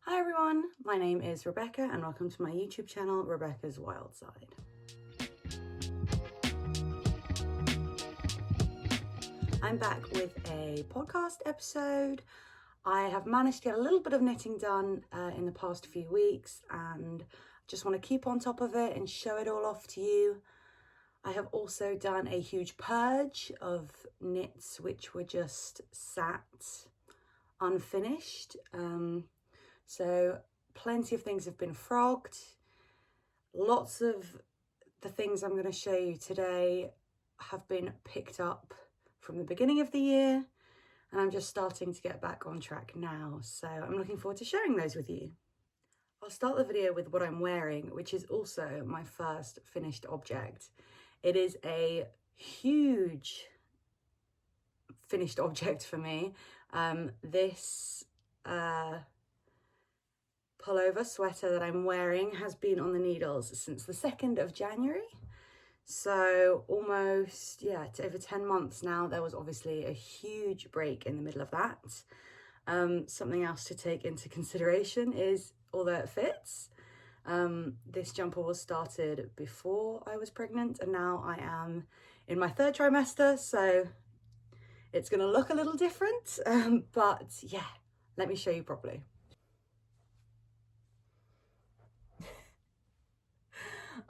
Hi everyone, my name is Rebecca and welcome to my YouTube channel, Rebecca's Wild Side. I'm back with a podcast episode. I have managed to get a little bit of knitting done in the past few weeks and just want to keep on top of it and show it all off to you. I have also done a huge purge of knits which were just sat unfinished. So plenty of things have been frogged. Lots of the things I'm going to show you today have been picked up from the beginning of the year, and I'm just starting to get back on track now. So I'm looking forward to sharing those with you. I'll start the video with what I'm wearing, which is also my first finished object. It is a huge finished object for me. This pullover sweater that I'm wearing has been on the needles since the 2nd of January. So almost, over 10 months now. There was obviously a huge break in the middle of that. Something else to take into consideration is, although it fits, this jumper was started before I was pregnant and now I am in my 3rd trimester, so it's gonna look a little different, but yeah, let me show you properly.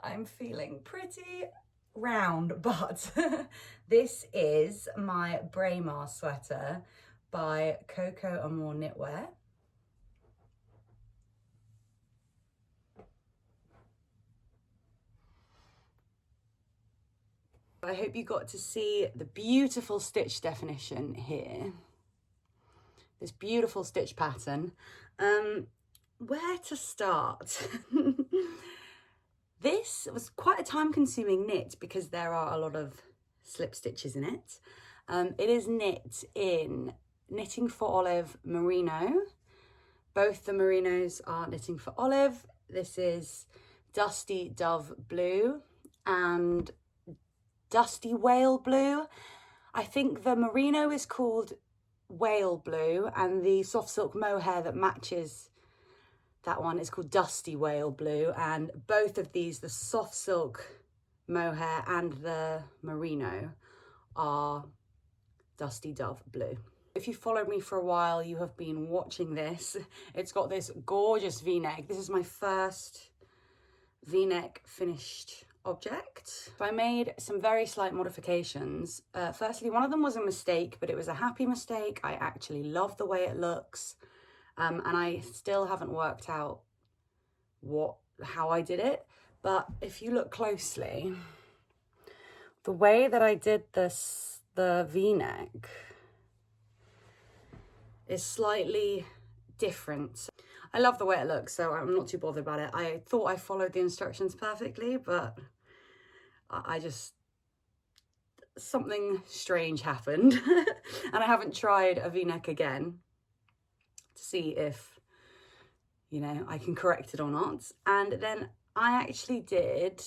I'm feeling pretty round, but this is my Braemar sweater by Coco Amore Knitwear. I hope you got to see the beautiful stitch definition here. This beautiful stitch pattern. Where to start? This was quite a time-consuming knit because there are a lot of slip stitches in it. It is knit in Knitting for Olive Merino. Both the Merinos are Knitting for Olive. This is Dusty Dove Blue and Dusty Whale Blue. I think the Merino is called Whale Blue and the soft silk mohair that matches that one is called Dusty Whale Blue, and both of these, the soft silk mohair and the merino, are Dusty Dove Blue. If you followed me for a while, you have been watching this. It's got this gorgeous V-neck. This is my first V-neck finished object. So I made some very slight modifications. Firstly, one of them was a mistake, but it was a happy mistake. I actually love the way it looks. And I still haven't worked out how I did it. But if you look closely, the way that I did the V-neck is slightly different. I love the way it looks, so I'm not too bothered about it. I thought I followed the instructions perfectly, but something strange happened. And I haven't tried a V-neck again to see if, I can correct it or not. And then I actually did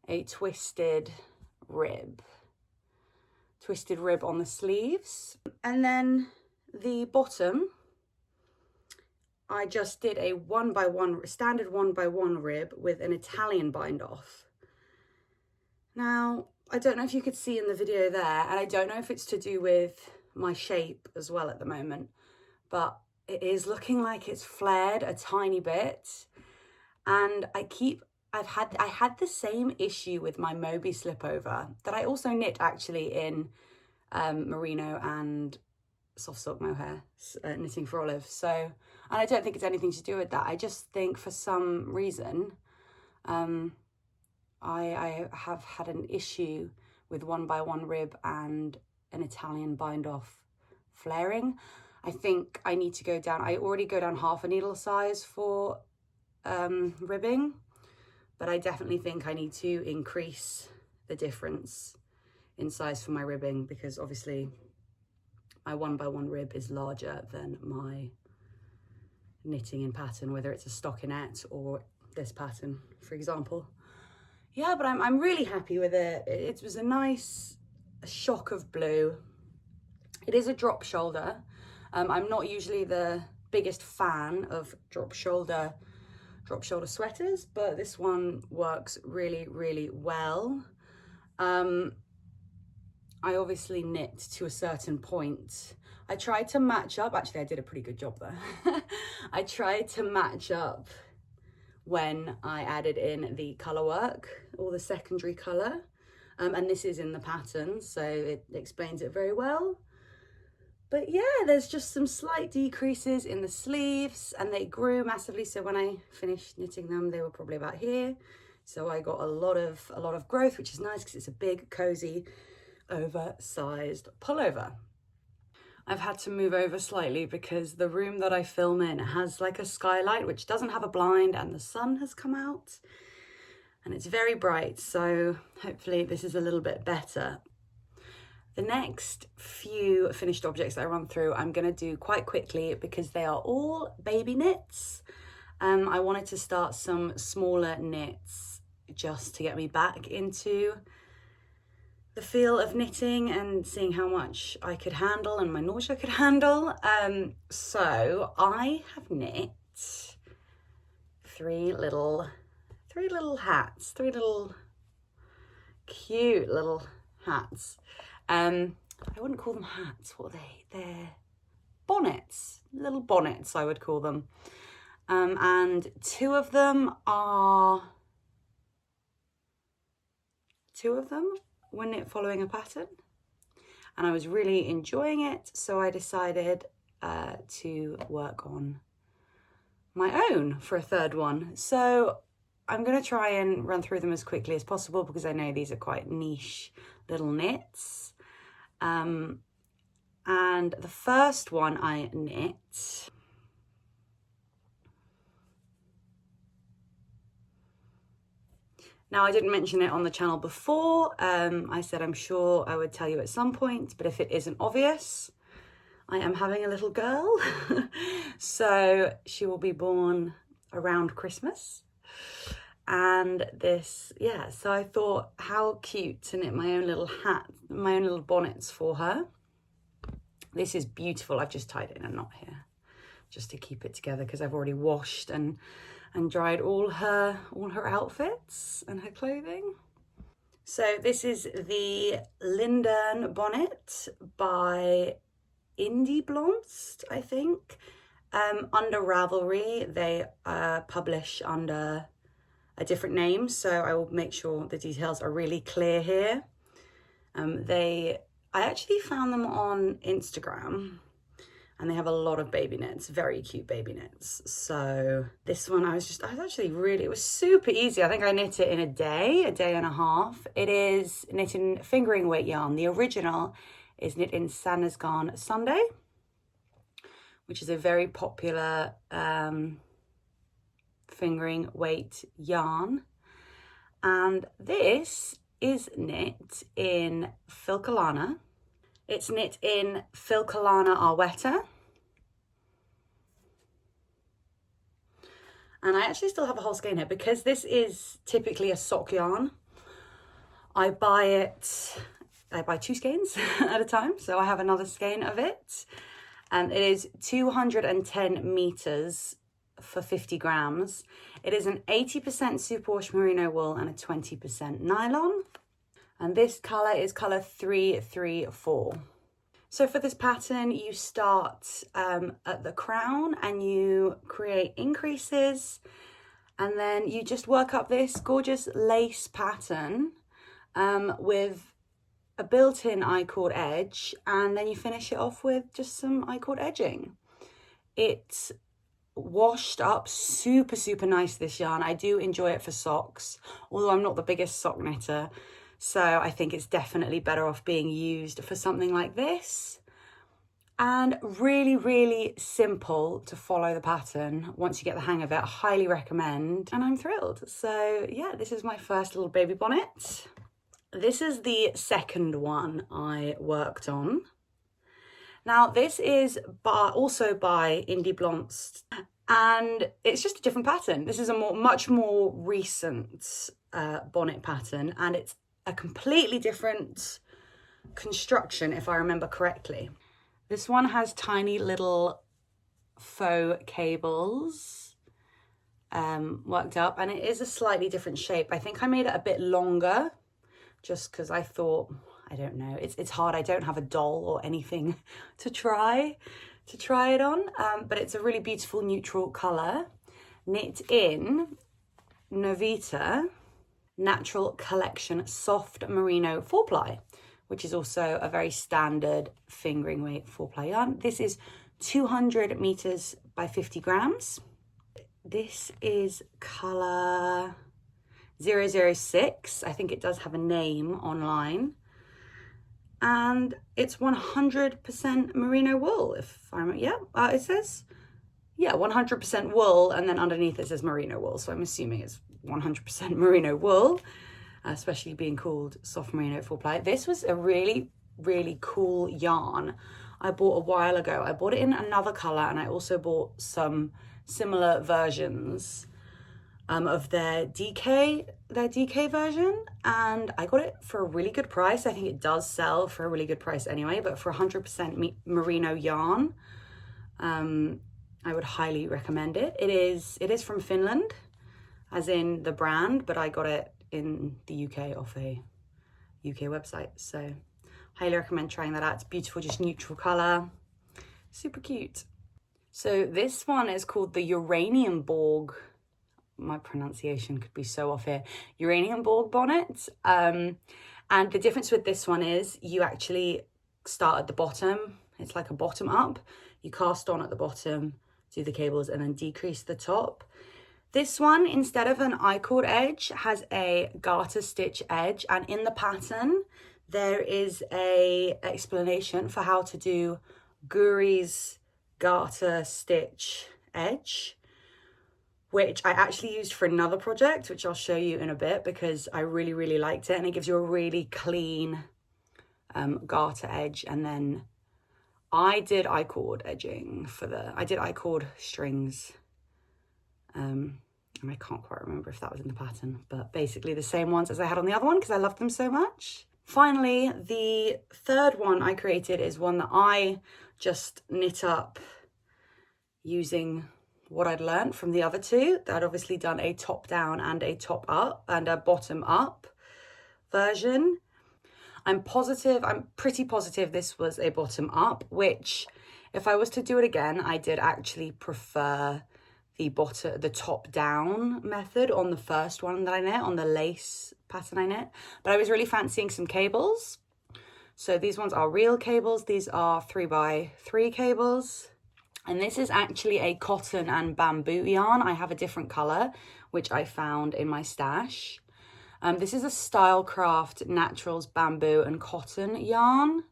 a twisted rib on the sleeves. And then the bottom, I just did a standard 1x1 rib with an Italian bind off. Now, I don't know if you could see in the video there, and I don't know if it's to do with my shape as well at the moment, but it is looking like it's flared a tiny bit. And I had the same issue with my Moby slipover that I also knit actually in merino and soft silk mohair, Knitting for Olive. So, and I don't think it's anything to do with that. I just think for some reason, I have had an issue with 1x1 rib and an Italian bind off flaring. I think I need to go down, I already go down half a needle size for ribbing, but I definitely think I need to increase the difference in size for my ribbing, because obviously my 1x1 rib is larger than my knitting in pattern, whether it's a stockinette or this pattern, for example. Yeah, but I'm really happy with it. It was a nice shock of blue. It is a drop shoulder. I'm not usually the biggest fan of drop shoulder sweaters, but this one works really, really well. I obviously knit to a certain point. I tried to match up, actually I did a pretty good job there. I tried to match up when I added in the colour work, or the secondary colour. And this is in the pattern, so it explains it very well. But yeah, there's just some slight decreases in the sleeves, and they grew massively. So when I finished knitting them, they were probably about here. So I got a lot of growth, which is nice because it's a big, cozy, oversized pullover. I've had to move over slightly because the room that I film in has like a skylight which doesn't have a blind, and the sun has come out and it's very bright, so hopefully this is a little bit better. The next few finished objects that I run through I'm going to do quite quickly because they are all baby knits. I wanted to start some smaller knits just to get me back into the feel of knitting and seeing how much I could handle and my nausea could handle. So I have knit three little hats, three little cute little hats. I wouldn't call them hats, what are they? They're bonnets, little bonnets I would call them. And two of them were knit following a pattern, and I was really enjoying it, so I decided to work on my own for a third one. So I'm going to try and run through them as quickly as possible because I know these are quite niche little knits. And the first one I knit now, I didn't mention it on the channel before. I said I'm sure I would tell you at some point, but if it isn't obvious, I am having a little girl. So she will be born around Christmas. And this, yeah, so I thought how cute to knit my own little hat, my own little bonnets for her. This is beautiful. I've just tied it in a knot here just to keep it together because I've already washed and dried all her outfits and her clothing. So this is the Linden bonnet by Indie Blonst, I think. Under Ravelry, they publish under a different name, so I will make sure the details are really clear here. I actually found them on Instagram, and they have a lot of baby knits, very cute baby knits. So this one, it was super easy. I think I knit it in a day and a half. It is knit in fingering weight yarn. The original is knit in Sanasgarn Sunday, which is a very popular fingering weight yarn. And this is knit in Filcolana. It's knit in Filcolana Arwetta. And I actually still have a whole skein here because this is typically a sock yarn. I buy two skeins at a time, so I have another skein of it. And it is 210 meters for 50 grams. It is an 80% superwash merino wool and a 20% nylon. And this colour is colour 334. So for this pattern, you start at the crown and you create increases, and then you just work up this gorgeous lace pattern with a built-in I-cord edge, and then you finish it off with just some I-cord edging. It's washed up super, super nice, this yarn. I do enjoy it for socks, although I'm not the biggest sock knitter. So I think it's definitely better off being used for something like this. And really, really simple to follow the pattern. Once you get the hang of it, I highly recommend. And I'm thrilled. So yeah, this is my first little baby bonnet. This is the second one I worked on. Now this is also by Indie Blonst, and it's just a different pattern. This is a much more recent bonnet pattern, and it's a completely different construction, if I remember correctly. This one has tiny little faux cables worked up, and it is a slightly different shape. I think I made it a bit longer just because I thought, I don't know, it's hard. I don't have a doll or anything to try it on, but it's a really beautiful neutral color, knit in Novita Natural Collection Soft Merino 4-ply, which is also a very standard fingering weight 4-ply yarn. This is 200 meters by 50 grams. This is color 006. I think it does have a name online. And it's 100% merino wool, if I remember. Yeah, it says, yeah, 100% wool, and then underneath it says merino wool. So I'm assuming it's 100% merino wool, especially being called soft merino 4-ply. This was a really, really cool yarn I bought a while ago. I bought it in another color, and I also bought some similar versions of their DK version, and I got it for a really good price. I think it does sell for a really good price anyway, but for 100% merino yarn, I would highly recommend it. It is from Finland, as in the brand, but I got it in the UK off a UK website, so highly recommend trying that out. It's beautiful, just neutral color, super cute. So this one is called the Uranienborg. My pronunciation could be so off here. Uranienborg bonnet. And the difference with this one is you actually start at the bottom. It's like a bottom up. You cast on at the bottom, do the cables, and then decrease the top. This one, instead of an I-cord edge, has a garter stitch edge, and in the pattern there is a explanation for how to do Guri's garter stitch edge, which I actually used for another project, which I'll show you in a bit, because I really, really liked it, and it gives you a really clean garter edge. And then I did I-cord edging I did I-cord strings, and I can't quite remember if that was in the pattern, but basically the same ones as I had on the other one because I loved them so much. Finally, the third one I created is one that I just knit up using what I'd learned from the other two. I'd obviously done a top down and a top up and a bottom up version. I'm pretty positive this was a bottom up, which if I was to do it again, I did actually prefer the top down method on the first one that I knit, on the lace pattern I knit, but I was really fancying some cables. So these ones are real cables. These are 3x3 cables. And this is actually a cotton and bamboo yarn. I have a different color, which I found in my stash. This is a Stylecraft Naturals bamboo and cotton yarn.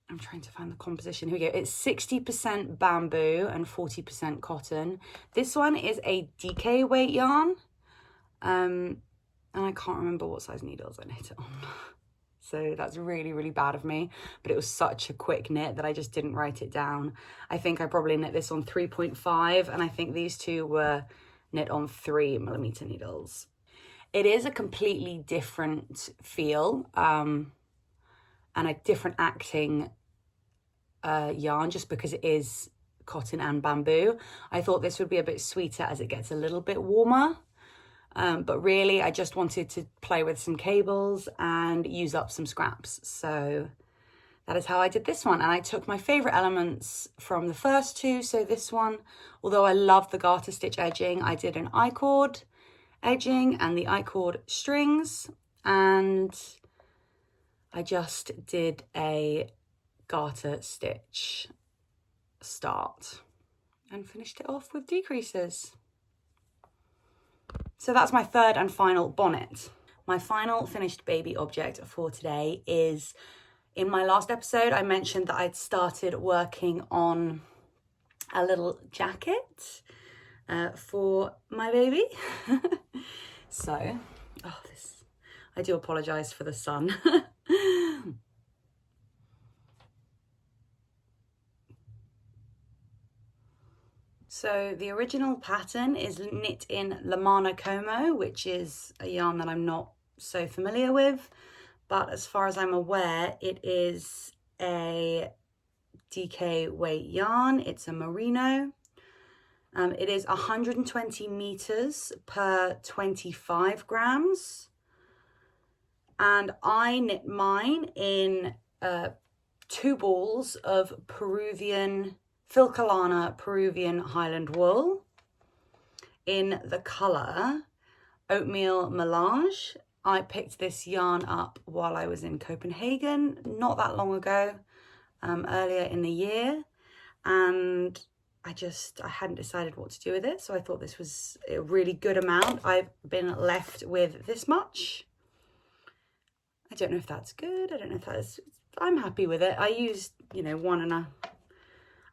I'm trying to find the composition. Here we go. It's 60% bamboo and 40% cotton. This one is a DK weight yarn. And I can't remember what size needles I knit it on. So that's really, really bad of me. But it was such a quick knit that I just didn't write it down. I think I probably knit this on 3.5, and I think these two were knit on 3mm needles. It is a completely different feel and a different acting yarn, just because it is cotton and bamboo. I thought this would be a bit sweeter as it gets a little bit warmer. But really, I just wanted to play with some cables and use up some scraps. So that is how I did this one. And I took my favorite elements from the first two. So this one, although I love the garter stitch edging, I did an I-cord edging and the I-cord strings. And I just did a garter stitch start and finished it off with decreases. So that's my third and final bonnet. My final finished baby object for today is, in my last episode, I mentioned that I'd started working on a little jacket for my baby. So, I do apologise for the sun. So the original pattern is knit in Lamana Como, which is a yarn that I'm not so familiar with, but as far as I'm aware, it is a DK weight yarn. It's a Merino. It is 120 meters per 25 grams. And I knit mine in 2 balls of Filcolana Peruvian Highland wool in the colour Oatmeal Melage. I picked this yarn up while I was in Copenhagen not that long ago, earlier in the year, and I hadn't decided what to do with it, so I thought this was a really good amount. I've been left with this much. I don't know if that's good. I don't know if that's, I'm happy with it. I used, you know,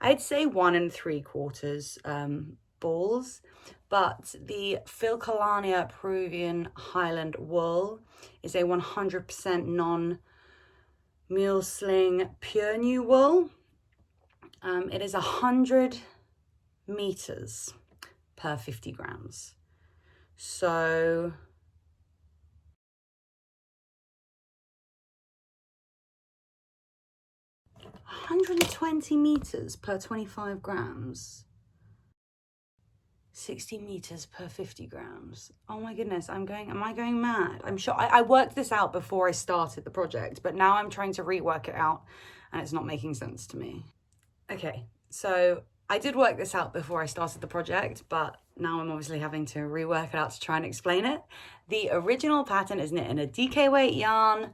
I'd say 1 3/4 balls, but the Filcolana Peruvian Highland wool is a 100% non-muesling pure new wool. It is 100 meters per 50 grams. So 120 meters per 25 grams. 60 meters per 50 grams. Oh my goodness, am I going mad? I'm sure I worked this out before I started the project, but now I'm trying to rework it out and it's not making sense to me. Okay, so I did work this out before I started the project, but now I'm obviously having to rework it out to try and explain it. The original pattern is knit in a DK weight yarn,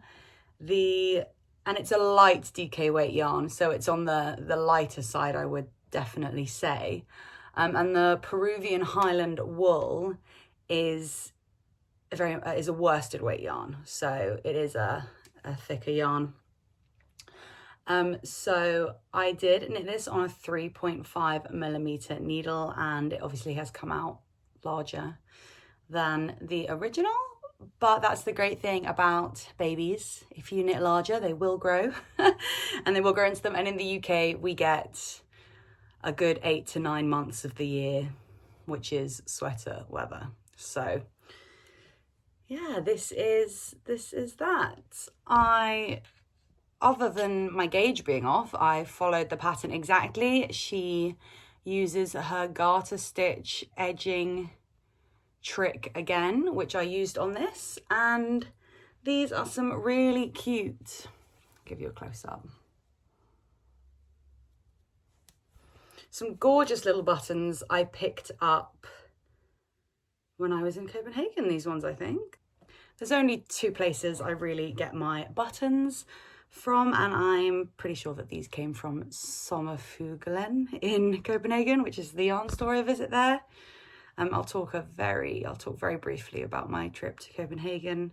and it's a light DK weight yarn, so it's on the lighter side, I would definitely say. And the Peruvian Highland wool is a worsted weight yarn, so it is a thicker yarn. So I did knit this on a 3.5 millimeter needle, and it obviously has come out larger than the original. But that's the great thing about babies. If you knit larger, they will grow and they will grow into them. And in the UK, we get a good 8 to 9 months of the year, which is sweater weather. So yeah, this is that. Other than my gauge being off, I followed the pattern exactly. She uses her garter stitch edging trick again, which I used on this, and these are some really cute, I'll give you a close-up, some gorgeous little buttons I picked up when I was in Copenhagen. These ones, I think. There's only 2 places I really get my buttons from, and I'm pretty sure that these came from Sommerfuglen in Copenhagen, which is the yarn store I visit there. I'll talk very briefly about my trip to Copenhagen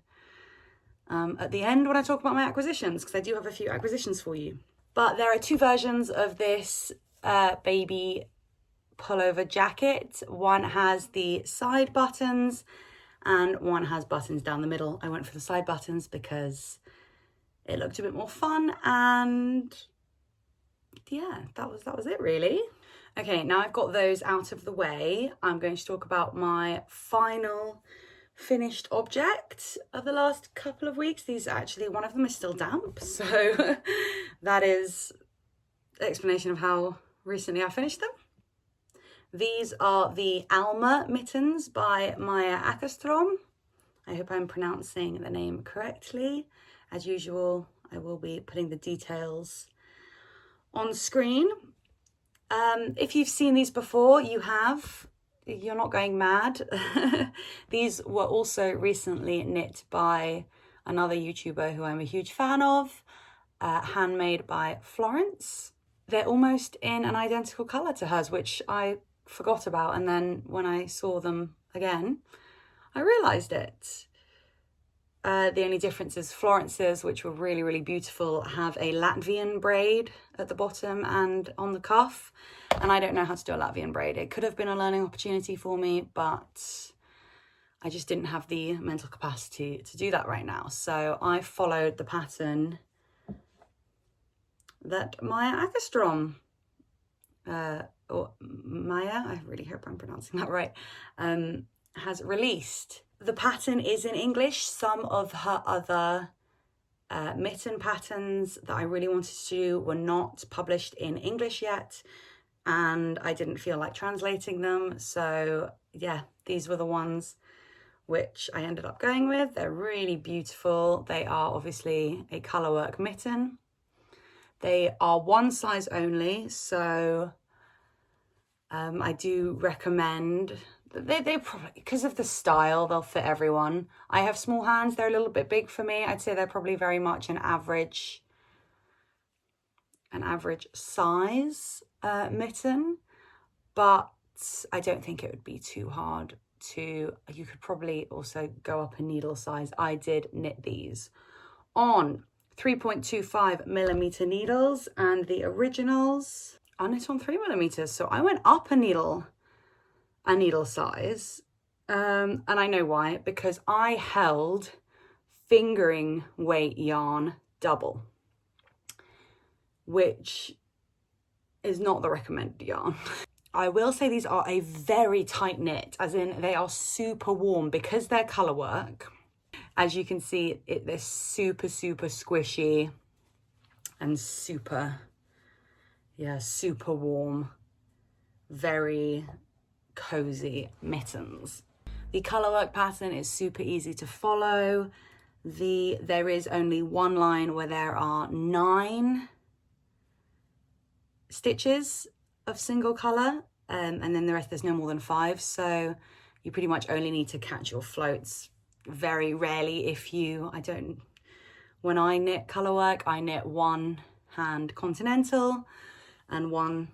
at the end when I talk about my acquisitions, because I do have a few acquisitions for you. But there are 2 versions of this baby pullover jacket. One has the side buttons and one has buttons down the middle. I went for the side buttons because it looked a bit more fun, and yeah, that was it really. Okay, now I've got those out of the way, I'm going to talk about my final finished object of the last couple of weeks. These actually, one of them is still damp, so that is the explanation of how recently I finished them. These are the Alma mittens by Maja Åkerström. I hope I'm pronouncing the name correctly. As usual, I will be putting the details on screen. If you've seen these before, you're not going mad. These were also recently knit by another YouTuber who I'm a huge fan of, handmade by Florence. They're almost in an identical colour to hers, which I forgot about, and then when I saw them again, I realised it. The only difference is Florence's, which were really, really beautiful, have a Latvian braid at the bottom and on the cuff. And I don't know how to do a Latvian braid. It could have been a learning opportunity for me, but I just didn't have the mental capacity to do that right now. So I followed the pattern that Maja Åkerström, or Maya, I really hope I'm pronouncing that right, has released. The pattern is in English. Some of her other mitten patterns that I really wanted to do were not published in English yet, and I didn't feel like translating them. So yeah, these were the ones which I ended up going with. They're really beautiful. They are obviously a colourwork mitten. They are one size only, so I do recommend. They probably, because of the style, they'll fit everyone. I have small hands, they're a little bit big for me. I'd say they're probably very much an average size mitten, but I don't think it would be too hard to, you could probably also go up a needle size. I did knit these on 3.25mm needles, and the originals are knit on 3mm, so I went up a needle size, and I know why, because I held fingering weight yarn double, which is not the recommended yarn. I will say these are a very tight knit, as in they are super warm because they're colour work. As you can see, they're super squishy and super warm, very cozy mittens. The colourwork pattern is super easy to follow. There is only one line where there are 9 stitches of single colour, and then the rest there's no more than 5, so you pretty much only need to catch your floats. Very rarely, when I knit colourwork, I knit one hand continental and one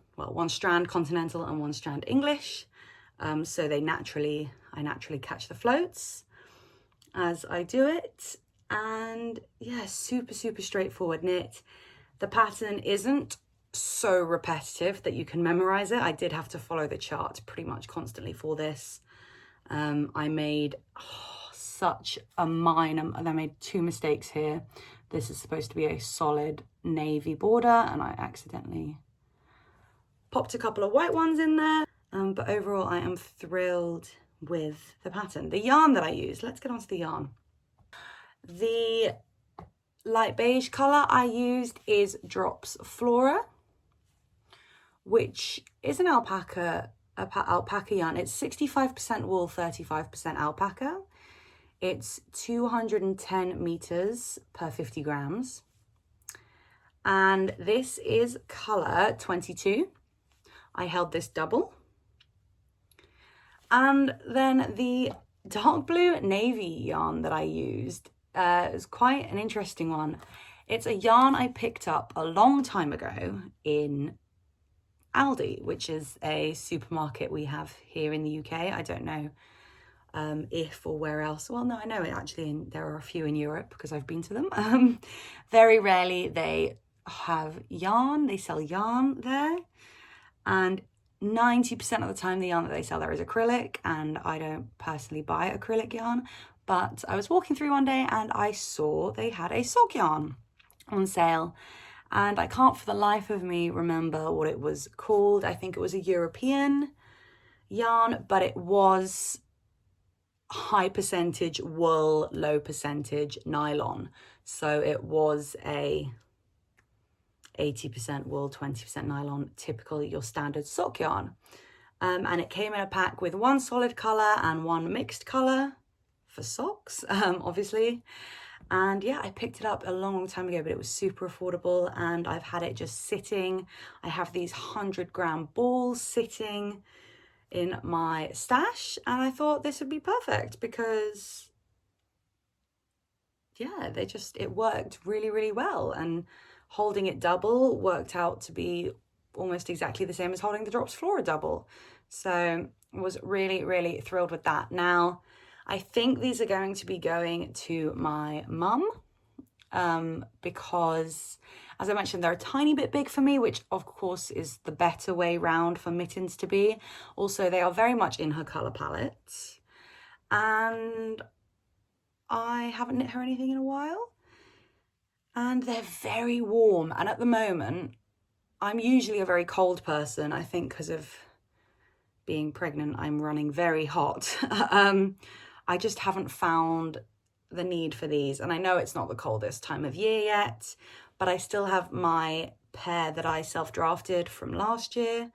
strand continental and one strand English, so I naturally catch the floats as I do it. And yeah, super straightforward knit. The pattern isn't so repetitive that you can memorize it. I did have to follow the chart pretty much constantly for this. I made such a minor, I made 2 mistakes here. This is supposed to be a solid navy border, and I accidentally popped a couple of white ones in there. But overall, I am thrilled with the pattern. The yarn that I used, let's get onto the yarn. The light beige colour I used is Drops Flora, which is an alpaca yarn. It's 65% wool, 35% alpaca. It's 210 meters per 50 grams. And this is colour 22. I held this double. And then the dark blue navy yarn that I used is quite an interesting one. It's a yarn I picked up a long time ago in Aldi, which is a supermarket we have here in the UK. I don't know if or where else. Well, no, I know it actually, there are a few in Europe because I've been to them. Very rarely they have yarn, they sell yarn there, and 90% of the time the yarn that they sell there is acrylic, and I don't personally buy acrylic yarn. But I was walking through one day and I saw they had a sock yarn on sale, and I can't for the life of me remember what it was called. I think it was a European yarn, but it was high percentage wool, low percentage nylon. So it was a 80% wool, 20% nylon, typical your standard sock yarn. And it came in a pack with 1 solid colour and 1 mixed colour for socks, obviously. And yeah, I picked it up a long time ago, but it was super affordable, and I've had it just sitting. I have these 100-gram balls sitting in my stash, and I thought this would be perfect because yeah, it worked really well, and holding it double worked out to be almost exactly the same as holding the Drops Flora double. So I was really thrilled with that. Now, I think these are going to be going to my mum, because, as I mentioned, they're a tiny bit big for me, which of course is the better way round for mittens to be. Also, they are very much in her colour palette, and I haven't knit her anything in a while. And they're very warm, and at the moment, I'm usually a very cold person. I think because of being pregnant, I'm running very hot. I just haven't found the need for these. And I know it's not the coldest time of year yet, but I still have my pair that I self-drafted from last year.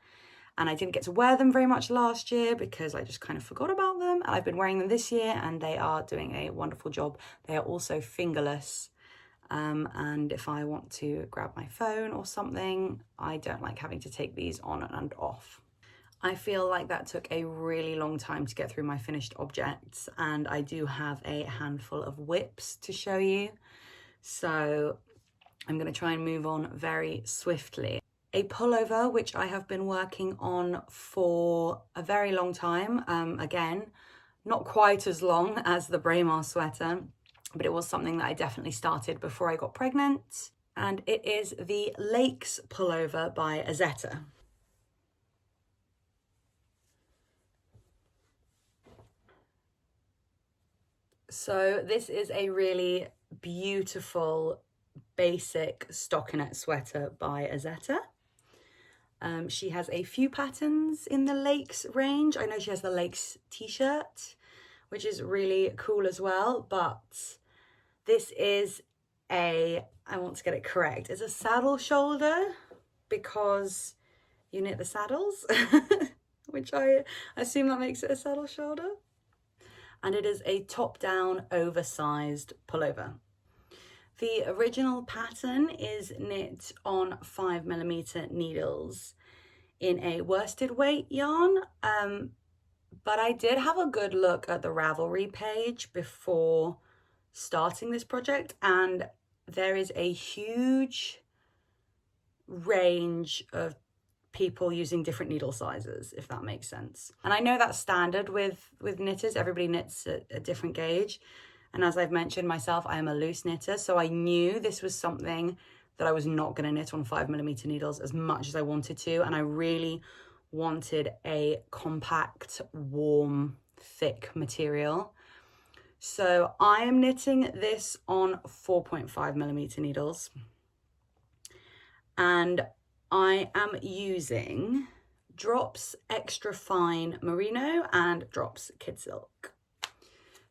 And I didn't get to wear them very much last year because I just kind of forgot about them. And I've been wearing them this year and they are doing a wonderful job. They are also fingerless. And if I want to grab my phone or something, I don't like having to take these on and off. I feel like that took a really long time to get through my finished objects, and I do have a handful of whips to show you. So I'm going to try and move on very swiftly. A pullover, which I have been working on for a very long time. Again, not quite as long as the Braemar sweater, but it was something that I definitely started before I got pregnant. And it is the Lakes pullover by Arwetta. So this is a really beautiful basic stockinette sweater by Arwetta. She has a few patterns in the Lakes range. I know she has the Lakes t-shirt, which is really cool as well, but this is I want to get it correct, it's a saddle shoulder because you knit the saddles, which I assume that makes it a saddle shoulder. And it is a top-down oversized pullover. The original pattern is knit on 5mm needles in a worsted weight yarn, but I did have a good look at the Ravelry page before starting this project, and there is a huge range of people using different needle sizes, if that makes sense. And I know that's standard with knitters. Everybody knits at a different gauge. And as I've mentioned myself, I am a loose knitter, so I knew this was something that I was not going to knit on 5mm needles as much as I wanted to. And I really wanted a compact, warm, thick material. So I am knitting this on 4.5mm needles. And I am using Drops Extra Fine Merino and Drops Kid Silk.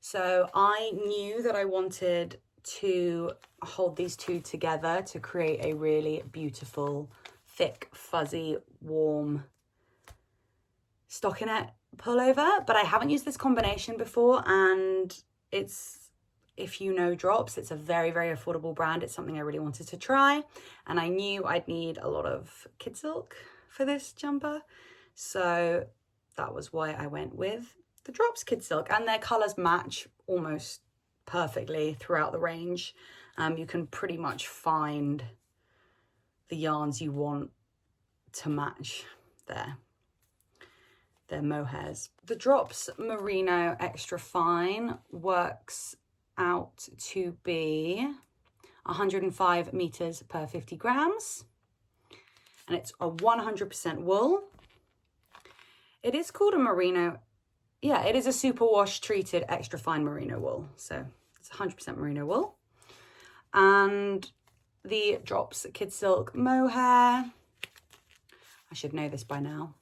So I knew that I wanted to hold these two together to create a really beautiful, thick, fuzzy, warm stockinette pullover, but I haven't used this combination before, and it's, if you know Drops, it's a very, very affordable brand. It's something I really wanted to try, and I knew I'd need a lot of kid silk for this jumper, so that was why I went with the Drops Kid Silk, and their colours match almost perfectly throughout the range. You can pretty much find the yarns you want to match their mohairs. The Drops Merino Extra Fine works out to be 105 meters per 50 grams, and it's a 100% wool. It is called a merino. Yeah, it is a superwash treated extra fine merino wool. So it's 100% merino wool. And the Drops Kid Silk Mohair, I should know this by now,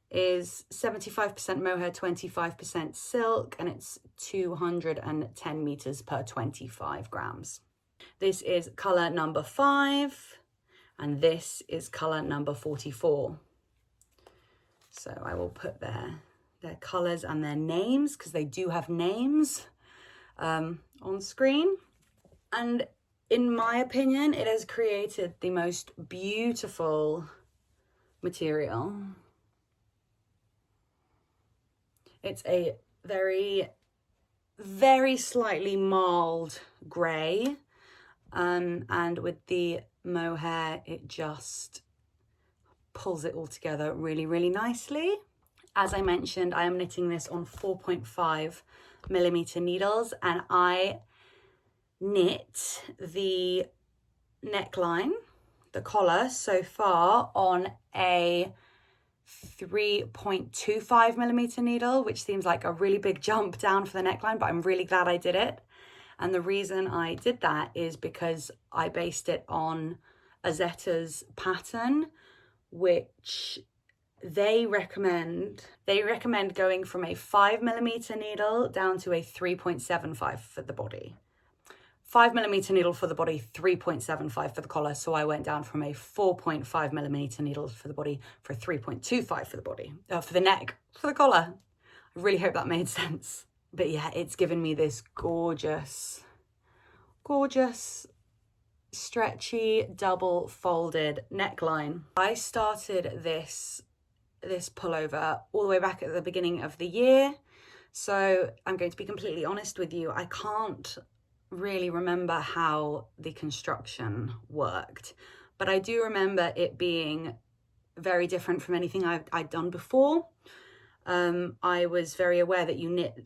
is 75% mohair, 25% silk, and it's 210 meters per 25 grams. This is color number 5, and this is color number 44. So I will put their colors and their names, because they do have names, on screen. And in my opinion, it has created the most beautiful material. It's a very, very slightly marled grey, and with the mohair, it just pulls it all together really, really nicely. As I mentioned, I am knitting this on 4.5mm needles, and I knit the neckline, the collar, so far on a 3.25mm needle, which seems like a really big jump down for the neckline, but I'm really glad I did it. And the reason I did that is because I based it on Arwetta's pattern, which they recommend going from a 5mm needle down to a 3.75 for the body. 5mm needle for the body, 3.75 for the collar. So I went down from a 4.5mm needle for the body for a 3.25 for the body, for the neck, for the collar. I really hope that made sense. But yeah, it's given me this gorgeous, stretchy, double folded neckline. I started this pullover all the way back at the beginning of the year. So I'm going to be completely honest with you. I can't really remember how the construction worked, but I do remember it being very different from anything I'd done before. I was very aware that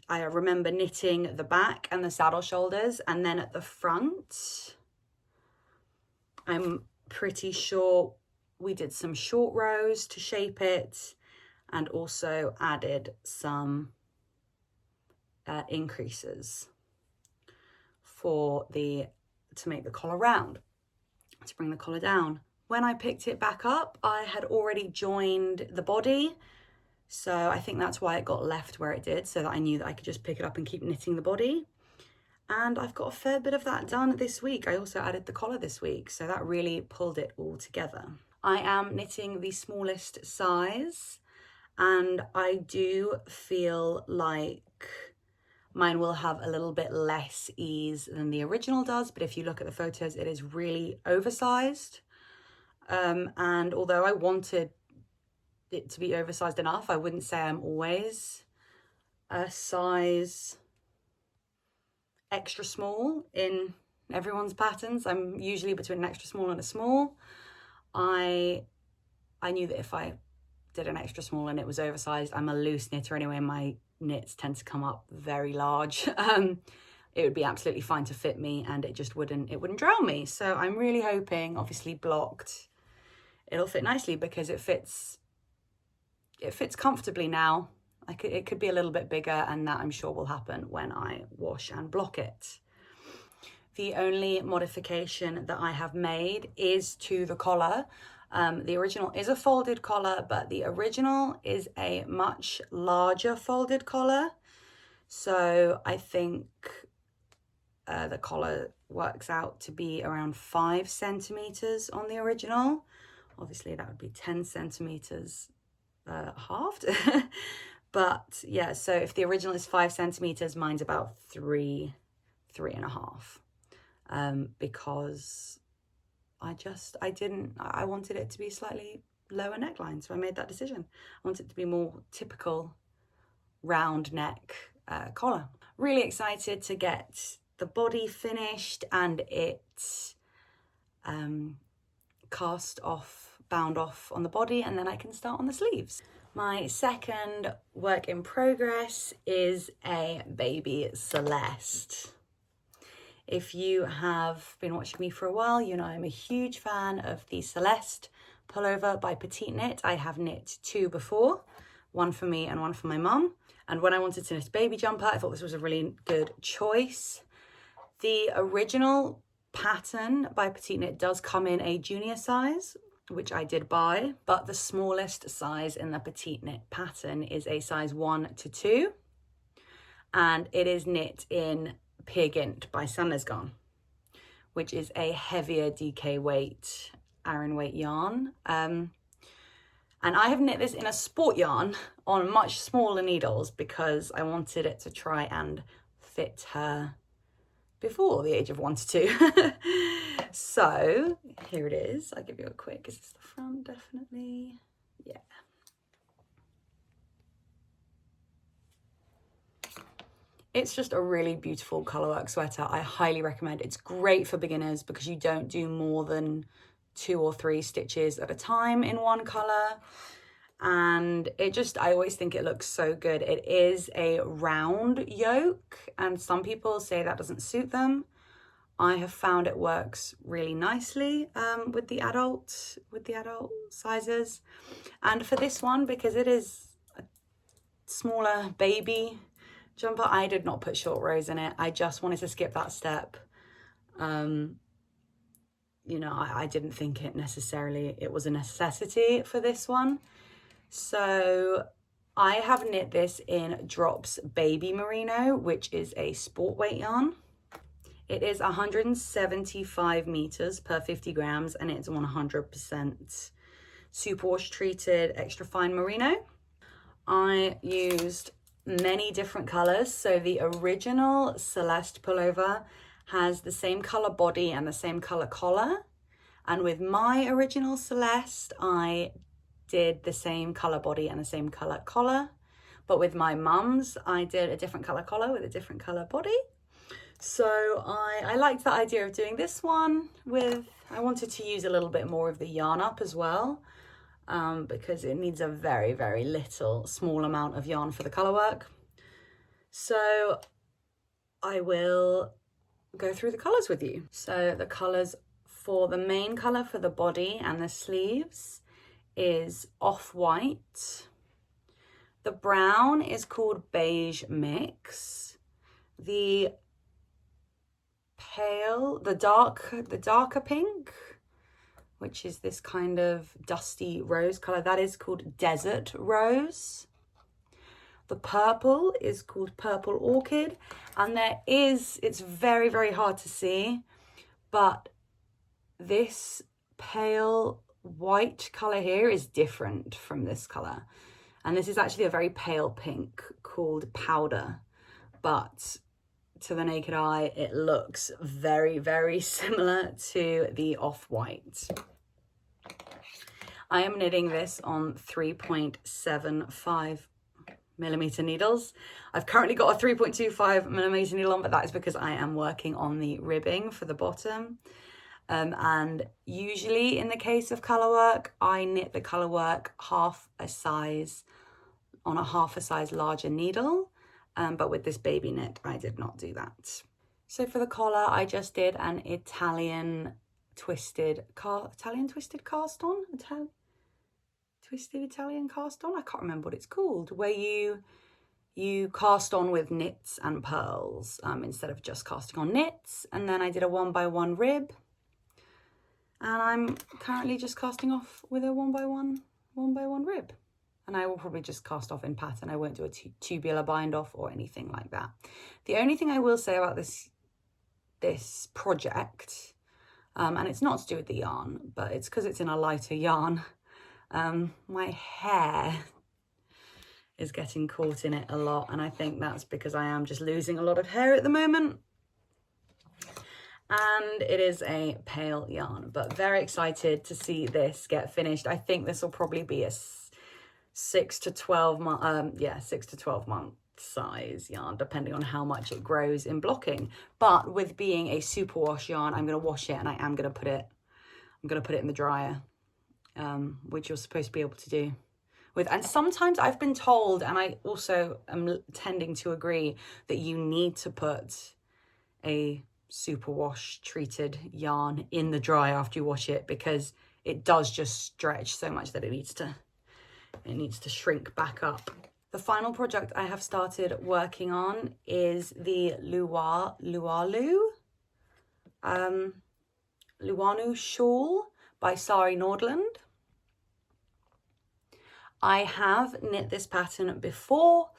I remember knitting the back and the saddle shoulders, and then at the front, I'm pretty sure we did some short rows to shape it, and also added some increases to make the collar round, to bring the collar down. When I picked it back up, I had already joined the body, so I think that's why it got left where it did, so that I knew that I could just pick it up and keep knitting the body. And I've got a fair bit of that done this week. I also added the collar this week, so that really pulled it all together. I am knitting the smallest size, and I do feel like mine will have a little bit less ease than the original does, but if you look at the photos, it is really oversized. And although I wanted it to be oversized enough, I wouldn't say I'm always a size extra small in everyone's patterns. I'm usually between an extra small and a small. I knew that if I did an extra small and it was oversized, I'm a loose knitter anyway, my knits tend to come up very large. It would be absolutely fine to fit me, and it wouldn't drown me. So I'm really hoping, obviously blocked, it'll fit nicely, because it fits comfortably now. It could be a little bit bigger, and that I'm sure will happen when I wash and block it. The only modification that I have made is to the collar. The original is a folded collar, but the original is a much larger folded collar. So I think the collar works out to be around 5 centimeters on the original. Obviously that would be 10 centimeters halved. But yeah, so if the original is 5 centimeters, mine's about 3.5. Because I wanted it to be slightly lower neckline, so I made that decision. I want it to be more typical round neck collar. Really excited to get the body finished and it bound off on the body, and then I can start on the sleeves. My second work in progress is a baby Celeste. If you have been watching me for a while, you know I'm a huge fan of the Celeste pullover by Petite Knit. I have knit 2 before, one for me and one for my mum. And when I wanted to knit a baby jumper, I thought this was a really good choice. The original pattern by Petite Knit does come in a junior size, which I did buy, but the smallest size in the Petite Knit pattern is a size 1 to 2, and it is knit in Peer Gynt by Sunlesgarn, which is a heavier DK weight, Aran weight yarn. And I have knit this in a sport yarn on much smaller needles because I wanted it to try and fit her before the age of 1 to 2. So here it is. I'll give you a quick, is this the front? Definitely. Yeah. It's just a really beautiful colourwork sweater. I highly recommend. It's great for beginners because you don't do more than 2 or 3 stitches at a time in one colour. And I always think it looks so good. It is a round yoke, and some people say that doesn't suit them. I have found it works really nicely with the adult sizes. And for this one, because it is a smaller baby jumper, I did not put short rows in it. I just wanted to skip that step. You know, I didn't think it was a necessity for this one. So I have knit this in Drops Baby Merino, which is a sport weight yarn. It is 175 meters per 50 grams, and it's 100% superwash treated extra fine merino. I used many different colors. So the original Celeste pullover has the same color body and the same color collar. And with my original Celeste, I did the same color body and the same color collar. But with my mum's, I did a different color collar with a different color body. So I liked the idea of doing this one with, I wanted to use a little bit more of the yarn up as well, because it needs a very, very little, small amount of yarn for the color work. So I will go through the colors with you. So the colors for the main color for the body and the sleeves is off-white. The brown is called Beige Mix. The pale, the darker pink, which is this kind of dusty rose color, that is called Desert Rose. The purple is called Purple Orchid, and it's very, very hard to see, but this pale white color here is different from this color. And this is actually a very pale pink called Powder, but to the naked eye, it looks very, very similar to the off-white. I am knitting this on 3.75 millimeter needles. I've currently got a 3.25 millimeter needle on, but that is because I am working on the ribbing for the bottom. And usually in the case of color work, I knit the color work half a size on a half a size larger needle. But with this baby knit, I did not do that. So for the collar, I just did an Italian twisted cast on? Twisted Italian cast on? I can't remember what it's called, where you cast on with knits and pearls instead of just casting on knits. And then I did a 1x1 rib. And I'm currently just casting off with a 1x1 rib. And I will probably just cast off in pattern. I won't do a tubular bind off or anything like that. The only thing I will say about this project, and it's not to do with the yarn, but it's because it's in a lighter yarn, my hair is getting caught in it a lot, and I think that's because I am just losing a lot of hair at the moment. And it is a pale yarn, but very excited to see this get finished. I think this will probably be a 6 to 12 month size yarn, depending on how much it grows in blocking. But with being a superwash yarn, I'm going to wash it, and I'm going to put it in the dryer, which you're supposed to be able to do with. And sometimes I've been told, and I also am tending to agree, that you need to put a superwash treated yarn in the dryer after you wash it, because it does just stretch so much that it needs to shrink back up. The final project I have started working on is the Laulu shawl by Sari Nordland. I have knit this pattern before,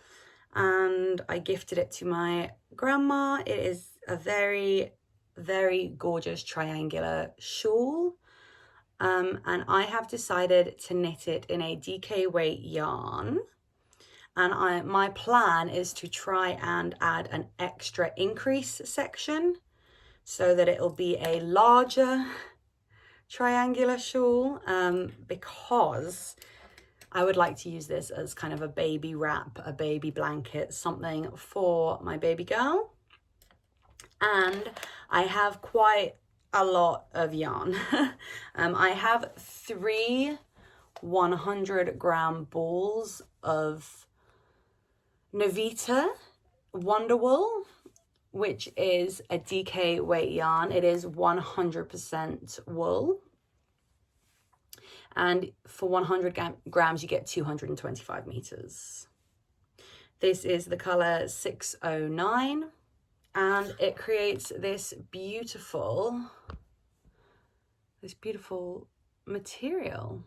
and I gifted it to my grandma. It is a very, very gorgeous triangular shawl. And I have decided to knit it in a DK weight yarn. And my plan is to try and add an extra increase section so that it'll be a larger triangular shawl, because I would like to use this as kind of a baby wrap, a baby blanket, something for my baby girl. And I have quite a lot of yarn. I have 3 100-gram balls of Novita Wonderwool, which is a DK weight yarn. It is 100% wool. And for 100 grams, you get 225 meters. This is the color 609. And it creates this beautiful material.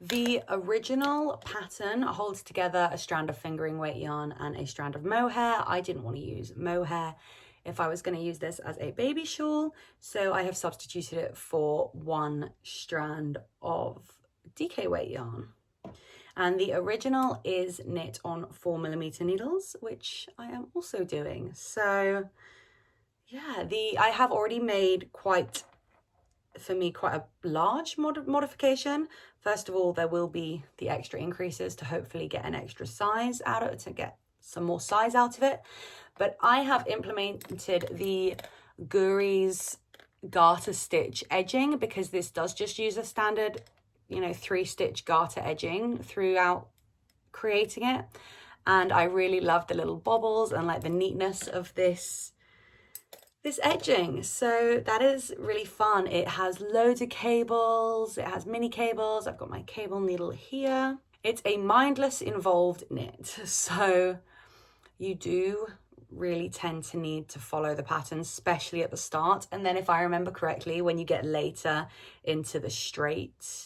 The original pattern holds together a strand of fingering weight yarn and a strand of mohair. I didn't want to use mohair if I was going to use this as a baby shawl, so I have substituted it for one strand of DK weight yarn. And the original is knit on 4mm needles, which I am also doing. So yeah, I have already made quite a large modification. First of all, there will be the extra increases to hopefully get an extra size out of it, to get some more size out of it. But I have implemented the Guri's garter stitch edging, because this does just use a standard, 3-stitch garter edging throughout creating it. And I really love the little bobbles and like the neatness of this edging. So that is really fun. It has loads of cables, it has mini cables. I've got my cable needle here. It's a mindless involved knit, so you do really tend to need to follow the pattern, especially at the start. And then if I remember correctly, when you get later into the straight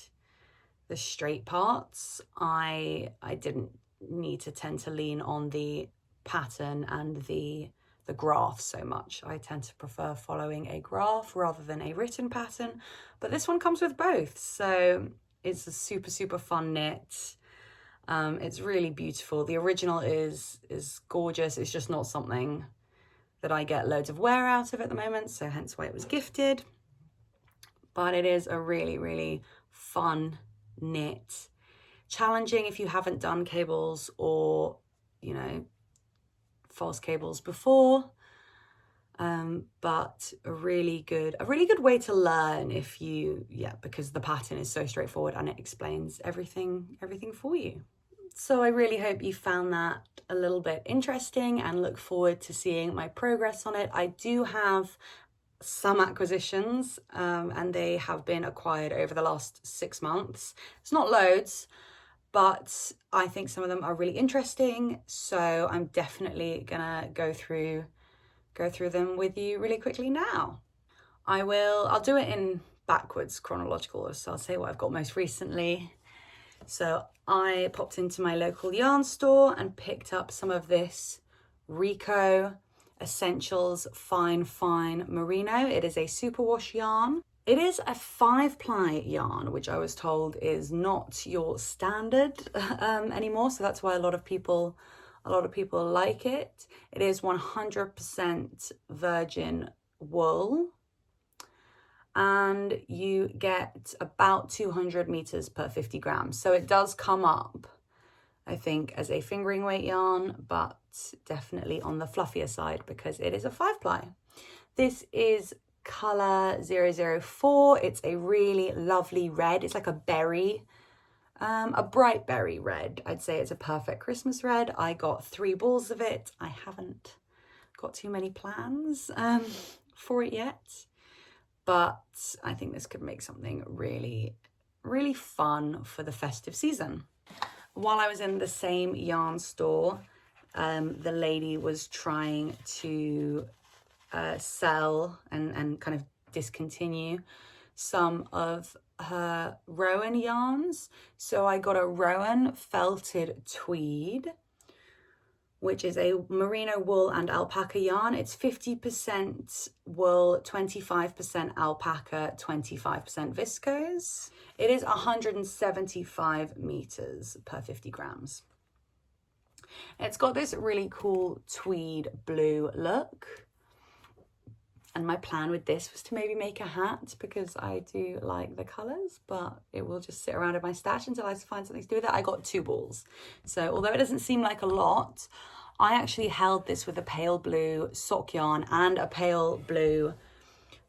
parts, I didn't need to tend to lean on the pattern and the graph so much. I tend to prefer following a graph rather than a written pattern, but this one comes with both, so it's a super fun knit. It's really beautiful. The original is gorgeous. It's just not something that I get loads of wear out of at the moment, so hence why it was gifted. But it is a really fun knit. Challenging if you haven't done cables or false cables before, but a really good way to learn because the pattern is so straightforward and it explains everything for you. So I really hope you found that a little bit interesting and look forward to seeing my progress on it. I do have some acquisitions, and they have been acquired over the last 6 months. It's not loads, but I think some of them are really interesting, so I'm definitely gonna go through them with you really quickly now. I'll do it in backwards chronological, so I'll say what I've got most recently. So I popped into my local yarn store and picked up some of this Rico Essentials Fine Merino. It is a superwash yarn. It is a 5-ply yarn, which I was told is not your standard anymore. So that's why a lot of people like it. It is 100% virgin wool, and you get about 200 meters per 50 grams. So it does come up, I think, as a fingering weight yarn, but definitely on the fluffier side because it is a 5-ply. This is color 004. It's a really lovely red. It's like a berry, a bright berry red. I'd say it's a perfect Christmas red. I got 3 balls of it. I haven't got too many plans for it yet, but I think this could make something really fun for the festive season. While I was in the same yarn store, the lady was trying to sell and kind of discontinue some of her Rowan yarns. So I got a Rowan felted tweed, which is a merino wool and alpaca yarn. It's 50% wool, 25% alpaca, 25% viscose. It is 175 meters per 50 grams. It's got this really cool tweed blue look. And my plan with this was to maybe make a hat because I do like the colors, but it will just sit around in my stash until I find something to do with it. I got 2 balls. So although it doesn't seem like a lot, I actually held this with a pale blue sock yarn and a pale blue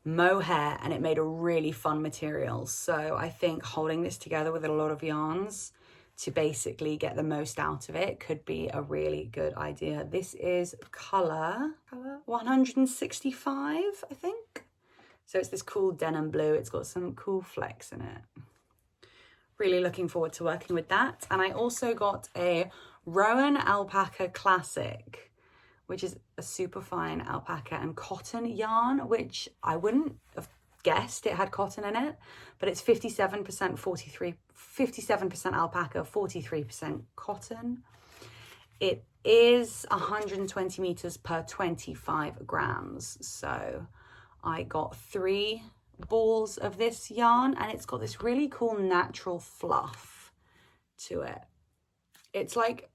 mohair, and it made a really fun material. So I think holding this together with a lot of yarns to basically get the most out of it could be a really good idea. This is color 165, I think. So it's this cool denim blue. It's got some cool flecks in it. Really looking forward to working with that. And I also got a Rowan Alpaca Classic, which is a super fine alpaca and cotton yarn, which I wouldn't have guessed it had cotton in it, but it's 57% alpaca, 43% cotton. It is 120 meters per 25 grams. So I got 3 balls of this yarn, and it's got this really cool natural fluff to it. It's like,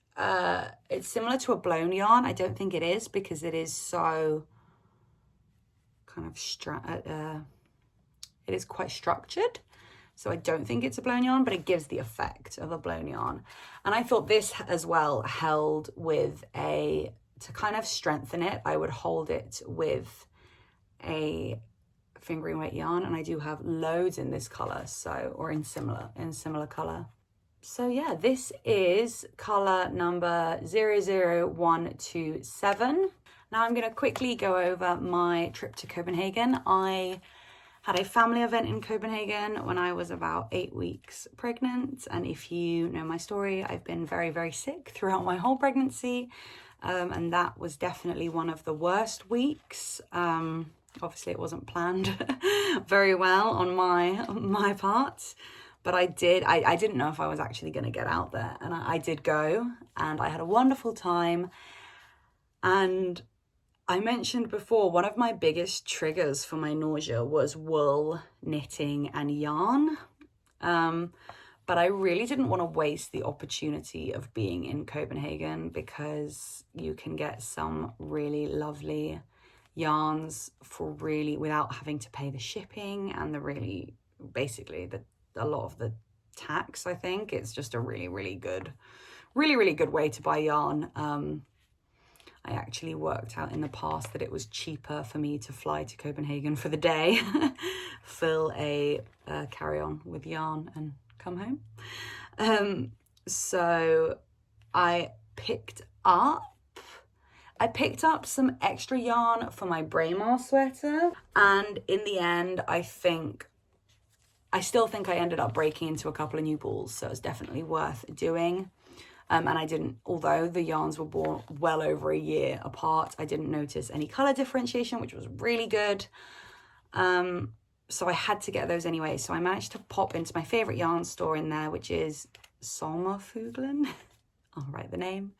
it's similar to a blown yarn. I don't think it is, because it is so kind of, it is quite structured. So I don't think it's a blown yarn, but it gives the effect of a blown yarn. And I thought this as well held with to kind of strengthen it, I would hold it with a fingering weight yarn, and I do have loads in this color, so, or in similar color. So yeah, this is color number 00127. Now I'm going to quickly go over my trip to Copenhagen. I had a family event in Copenhagen when I was about 8 weeks pregnant. And if you know my story, I've been very, very sick throughout my whole pregnancy. And that was definitely one of the worst weeks. Obviously it wasn't planned very well on my part. But I didn't know if I was actually going to get out there. And I did go, and I had a wonderful time. And I mentioned before, one of my biggest triggers for my nausea was wool, knitting, and yarn. But I really didn't want to waste the opportunity of being in Copenhagen, because you can get some really lovely yarns for really, without having to pay the shipping and the really, basically a lot of the tax. I think it's just a really good way to buy yarn. I actually worked out in the past that it was cheaper for me to fly to Copenhagen for the day, fill a carry-on with yarn, and come home. So I picked up some extra yarn for my Braemar sweater, and in the end, I still think I ended up breaking into a couple of new balls, so it's definitely worth doing. And I didn't, although the yarns were born well over a year apart, I didn't notice any color differentiation, which was really good. So I had to get those anyway. So I managed to pop into my favorite yarn store in there, which is Sommerfuglen. I'll write the name.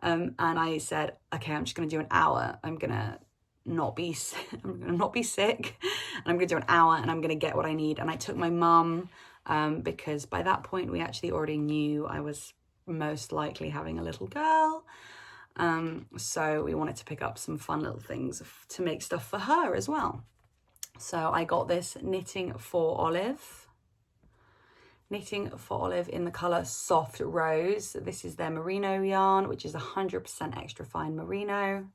And I said, okay, I'm just going to do an hour. I'm going to not be sick, and I'm going to do an hour, and I'm going to get what I need. And I took my mum, because by that point we actually already knew I was most likely having a little girl. So we wanted to pick up some fun little things to make stuff for her as well. So I got this Knitting for Olive in the color Soft Rose. This is their merino yarn, which is 100% extra fine merino.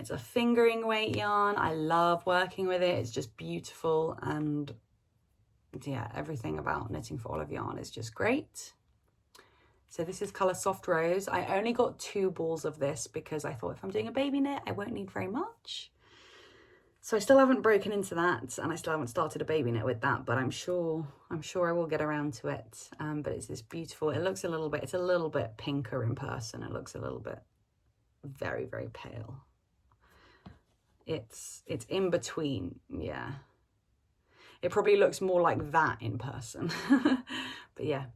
It's a fingering weight yarn. I love working with it. It's just beautiful, and yeah, everything about Knitting for Olive yarn is just great. So this is color Soft Rose. I only got 2 balls of this because I thought if I'm doing a baby knit, I won't need very much. So I still haven't broken into that, and I still haven't started a baby knit with that, but I'm sure I will get around to it. But it's this beautiful, it's a little bit pinker in person. It looks a little bit very, very pale. It's in between, yeah. It probably looks more like that in person. But yeah,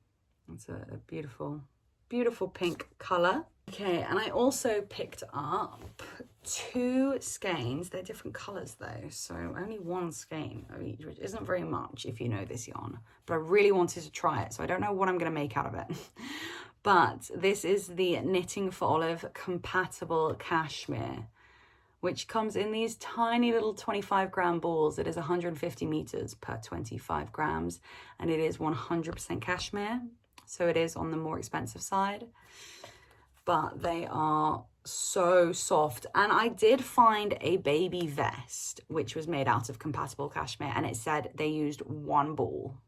it's a beautiful, beautiful pink color. Okay, and I also picked up 2 skeins. They're different colors though, so only 1 skein of each, which isn't very much if you know this yarn. But I really wanted to try it, so I don't know what I'm going to make out of it. But this is the Knitting for Olive compatible cashmere, which comes in these tiny little 25-gram balls. It is 150 meters per 25 grams, and it is 100% cashmere. So it is on the more expensive side, but they are so soft. And I did find a baby vest, which was made out of compatible cashmere, and it said they used 1 ball.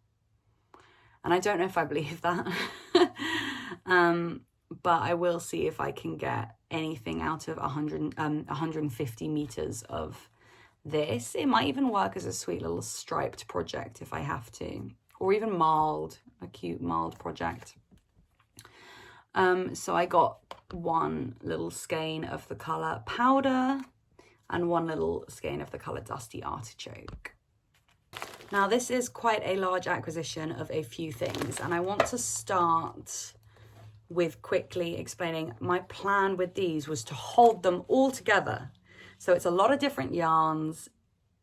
And I don't know if I believe that. But I will see if I can get anything out of 150 meters of this. It might even work as a sweet little striped project if I have to, or even marled, a cute marled project. So I got 1 little skein of the color Powder and 1 little skein of the color Dusty Artichoke. Now this is quite a large acquisition of a few things, and I want to start with quickly explaining my plan with these was to hold them all together. So it's a lot of different yarns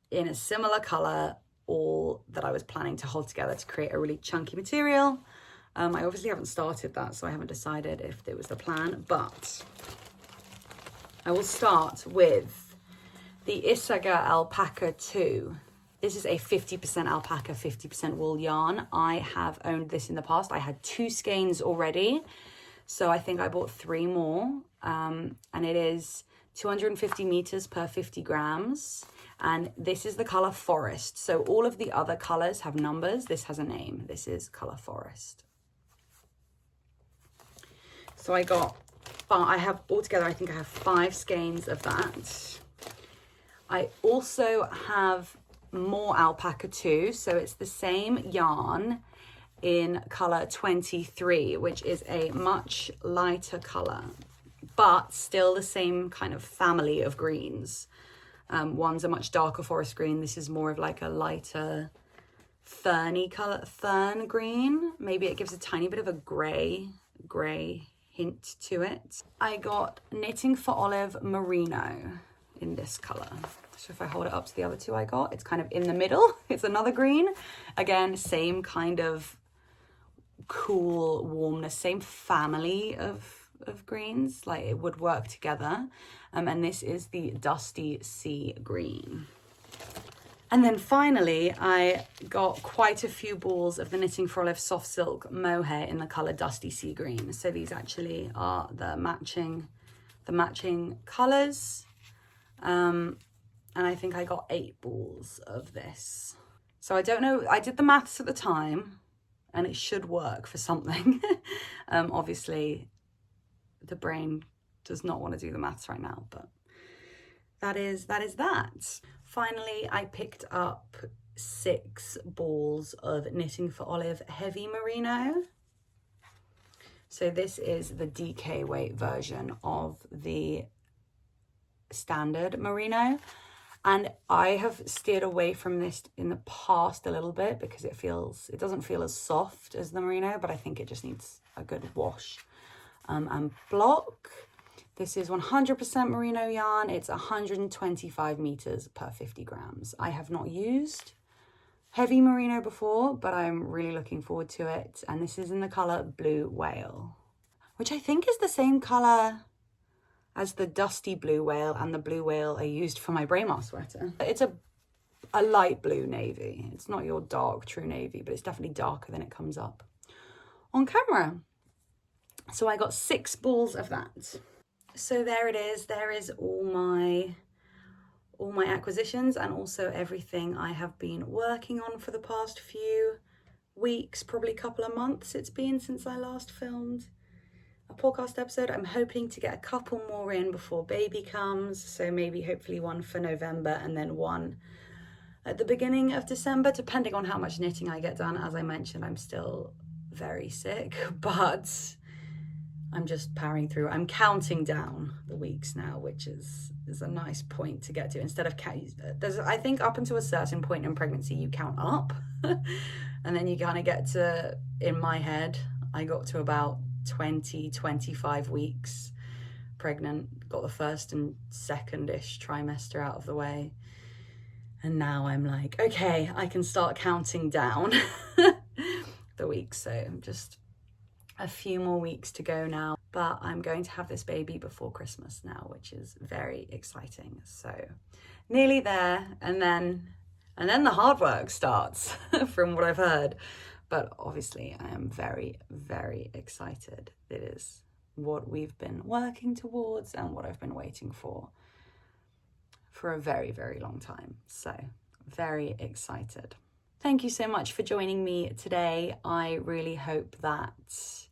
in a similar color, all that I was planning to hold together to create a really chunky material. I obviously haven't started that, so I haven't decided if it was the plan, but I will start with the Isaga Alpaca 2. This is a 50% alpaca, 50% wool yarn. I have owned this in the past. I had 2 skeins already, so I think I bought 3 more, and it is 250 meters per 50 grams. And this is the color Forest. So all of the other colors have numbers. This has a name. This is color Forest. So I have altogether, I think I have 5 skeins of that. I also have more alpaca too. So it's the same yarn in color 23, which is a much lighter color, but still the same kind of family of greens. One's a much darker forest green. This is more of like a lighter ferny color, fern green. Maybe it gives a tiny bit of a gray hint to it. I got Knitting for Olive Merino in this color. So if I hold it up to the other 2 I got, it's kind of in the middle. It's another green. Again, same kind of cool warmness, same family of greens, like it would work together. And this is the Dusty Sea Green. And then finally, I got quite a few balls of the Knitting for Olive Soft Silk Mohair in the color Dusty Sea Green. So these actually are the matching colors. And I think I got 8 balls of this. So I don't know, I did the maths at the time and it should work for something. Obviously, the brain does not want to do the maths right now, but that is that. Finally, I picked up 6 balls of Knitting for Olive Heavy Merino. So this is the DK weight version of the standard merino. And I have steered away from this in the past a little bit because it doesn't feel as soft as the merino, but I think it just needs a good wash and block. This is 100% merino yarn. It's 125 meters per 50 grams. I have not used heavy merino before, but I'm really looking forward to it. And this is in the color Blue Whale, which I think is the same color as the Dusty Blue Whale and the Blue Whale I used for my Braemar sweater. It's a light blue navy. It's not your dark true navy, but it's definitely darker than it comes up on camera. So I got 6 balls of that. So there it is. There is all my acquisitions and also everything I have been working on for the past few weeks, probably a couple of months it's been since I last filmed a podcast episode. I'm hoping to get a couple more in before baby comes. So maybe hopefully one for November and then one at the beginning of December, depending on how much knitting I get done. As I mentioned, I'm still very sick, but I'm just powering through. I'm counting down the weeks now, which is a nice point to get to. Instead of I think up until a certain point in pregnancy, you count up and then you kind of get to, in my head, I got to about 25 weeks pregnant, got the first and second-ish trimester out of the way. And now I'm like, okay, I can start counting down the weeks. So just a few more weeks to go now, but I'm going to have this baby before Christmas now, which is very exciting. So nearly there, and then the hard work starts from what I've heard. But obviously I am very, very excited. It is what we've been working towards and what I've been waiting for a very, very long time. So very excited. Thank you so much for joining me today. I really hope that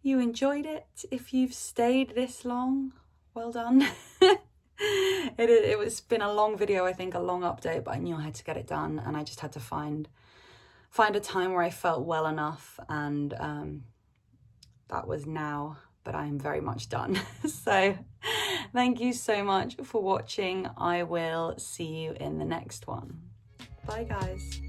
you enjoyed it. If you've stayed this long, well done. It's been a long video, I think, a long update, but I knew I had to get it done, and I just had to find a time where I felt well enough, and that was now, but I'm very much done. So thank you so much for watching. I will see you in the next one. Bye guys.